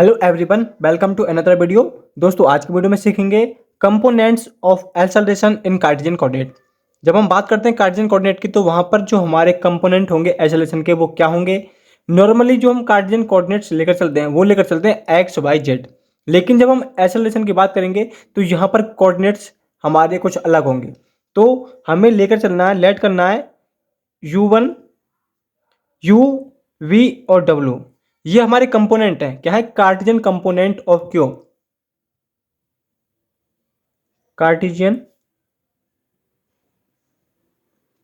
Hello everyone, welcome to another video. दोस्तों, आज की वीडियो में सीखेंगे components of acceleration in Cartesian coordinate. जब हम बात करते हैं कार्टेशियन कोऑर्डिनेट की, तो वहां पर जो हमारे कंपोनेंट होंगे एक्सेलरेशन के, वो क्या होंगे। नॉर्मली जो हम कार्टेशियन कोऑर्डिनेट्स लेकर चलते हैं वो लेकर चलते हैं एक्स वाई जेड। लेकिन जब हम एक्सेलरेशन की बात करेंगे तो यहाँ पर कोऑर्डिनेट्स हमारे कुछ अलग होंगे। तो हमें लेकर चलना है, लेट करना है u1, u, v और w। ये हमारे कंपोनेंट हैं। क्या है? Cartesian component of Q. Cartesian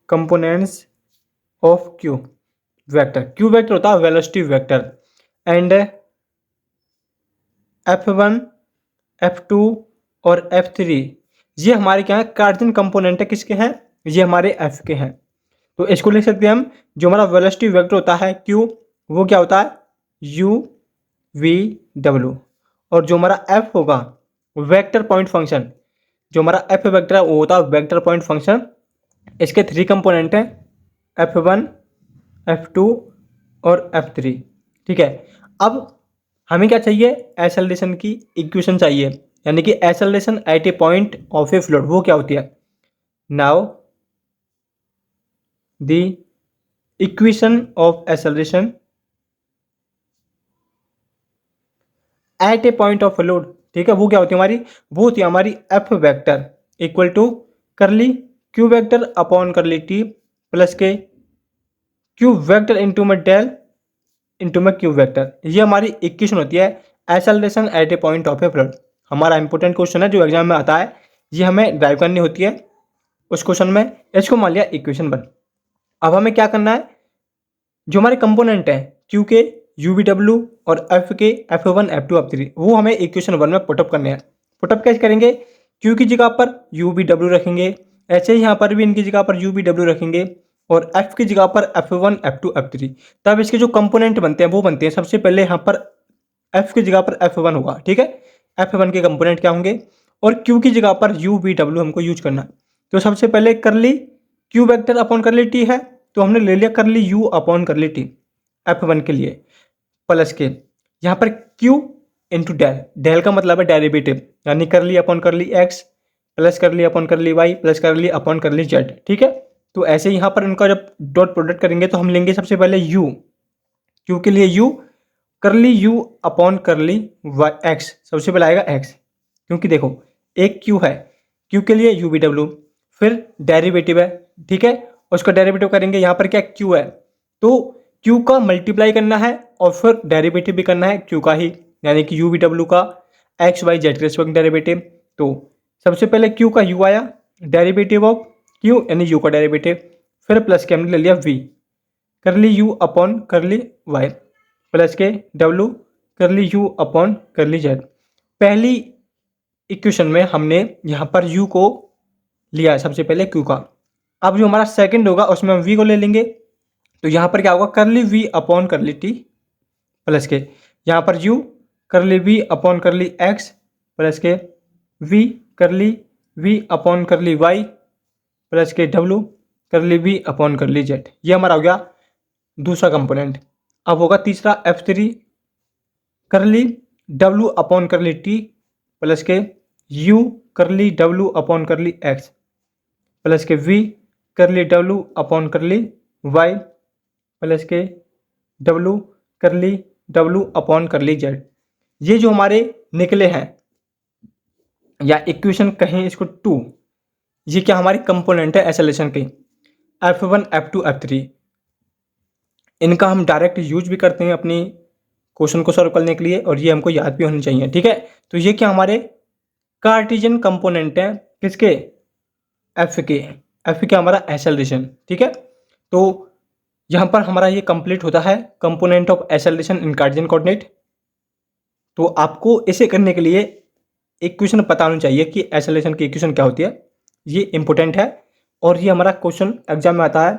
components of Q vector. Q vector होता है velocity vector. And F1, F2 और F3 ये हमारे क्या है? कार्टेशियन कंपोनेंट है। किसके हैं? ये हमारे F के हैं। तो इसको लिख सकते हैं हम, जो हमारा वेलोसिटी वेक्टर होता है Q, वो क्या होता है? U V W। और जो हमारा F होगा वेक्टर पॉइंट फंक्शन, जो हमारा F वेक्टर है वो होता है वेक्टर पॉइंट फंक्शन। इसके 3 कंपोनेंट हैं, F1, F2 और F3। ठीक है। अब हमें क्या चाहिए? एक्सेलरेशन की इक्वेशन चाहिए, यानी कि acceleration at A point of A fluid. वो क्या होती है? Now the equation of acceleration at A point of fluid, ठीक है, वो क्या होती है हमारी? वो होती है हमारी एफ वेक्टर इक्वल टू करली क्यू वेक्टर अपॉन करली टी प्लस के क्यू वेक्टर इंटू में डेल इंटू में क्यू वेक्टर। ये हमारी इक्वेशन होती है acceleration at A point of A fluid. हमारा इंपॉर्टेंट क्वेश्चन है जो एग्जाम में आता है, ये हमें ड्राइव करनी होती है उस क्वेश्चन में। इसको मान लिया इक्वेशन 1। अब हमें क्या करना है? जो हमारे कंपोनेंट है क्यू के, यू वी डब्ल्यू और एफ के, F1, F2, F3, वो हमें इक्वेशन 1 में पुटअप करने हैं। पुटअप कैसे करेंगे? क्यू की जगह पर यू वी डब्ल्यू रखेंगे, ऐसे ही यहाँ पर भी इनकी जगह पर यू वी डब्ल्यू रखेंगे, और एफ की जगह पर F1, F2, F3। तब इसके जो कंपोनेंट बनते हैं वो बनते हैं, सबसे पहले यहाँ पर एफ की जगह पर F1 होगा। ठीक है, F1 के कंपोनेंट क्या होंगे? और क्यू की जगह पर यू वी डब्ल्यू हमको यूज करना है। तो सबसे पहले करली क्यू वेक्टर अपॉन करली टी है, तो हमने ले लिया करली यू अपॉन करली टी F1 के लिए, प्लस के यहाँ पर Q इंटू डेल। डेल का मतलब है डेरिवेटिव, यानी कर ली अपॉन कर ली एक्स प्लस कर ली अपॉन कर ली वाई प्लस कर ली अपॉन कर ली जेड। ठीक है। तो ऐसे यहाँ पर इनका जब डॉट प्रोडक्ट करेंगे तो हम लेंगे सबसे पहले U, Q के लिए U कर ली U अपॉन कर ली वाई एक्स। सबसे पहले आएगा एक्स, क्योंकि देखो एक Q है, Q के लिए यू वी डब्ल्यू, फिर डेरिवेटिव है। ठीक है, उसका डेरिवेटिव करेंगे, यहाँ पर क्या Q है तो Q का मल्टीप्लाई करना है और फिर डेरिवेटिव भी करना है Q का ही, यानी कि यू वी डब्ल्यू का एक्स वाई जेड के रिस्पेक्ट डेरिवेटिव। तो सबसे पहले Q का U आया, डेरिवेटिव ऑफ Q यानी U का डेरिवेटिव, फिर प्लस के हमने ले लिया V कर ली U अपॉन कर ली Y प्लस के W कर ली U अपॉन कर ली Z। पहली इक्वेशन में हमने यहाँ पर U को लिया है सबसे पहले Q का। अब जो हमारा सेकंड होगा उसमें हम V को ले लेंगे, तो यहाँ पर क्या होगा? करली V अपॉन करली T प्लस के यहाँ पर U करली V अपॉन करली X प्लस के V करली V अपॉन करली Y प्लस के W करली V अपॉन करली Z। ये हमारा हो गया दूसरा कंपोनेंट। अब होगा तीसरा F3 करली W अपॉन करली T प्लस के U करली W अपॉन करली X प्लस के V करली W अपॉन करली Y प्लस के W करली W अपॉन करली Z। ये जो हमारे निकले हैं, या इक्वेशन कहें इसको 2, ये क्या हमारे कंपोनेंट है एक्सेलरेशन के, F1, F2, F3। इनका हम डायरेक्ट यूज भी करते हैं अपनी क्वेश्चन को सॉल्व करने के लिए, और ये हमको याद भी होनी चाहिए। ठीक है, तो ये क्या हमारे कार्टेशियन कंपोनेंट हैं, किसके? F के। F क्या हमारा एक्सेलरेशन। ठीक है, तो यहाँ पर हमारा ये कंप्लीट होता है component of acceleration in Cartesian coordinate. तो आपको इसे करने के लिए इक्वेशन पता होनी चाहिए कि एक्सेलरेशन की इक्वेशन क्या होती है, ये इंपॉर्टेंट है। और ये हमारा क्वेश्चन एग्जाम में आता है,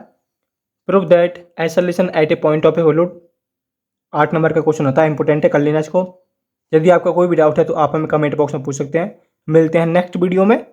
prove that acceleration at A point of A fluid. 8 number का क्वेश्चन होता है, इंपॉर्टेंट है, कर लेना इसको। यदि आपका कोई भी डाउट है तो आप हमें कमेंट बॉक्स में पूछ सकते हैं। मिलते हैं नेक्स्ट वीडियो में।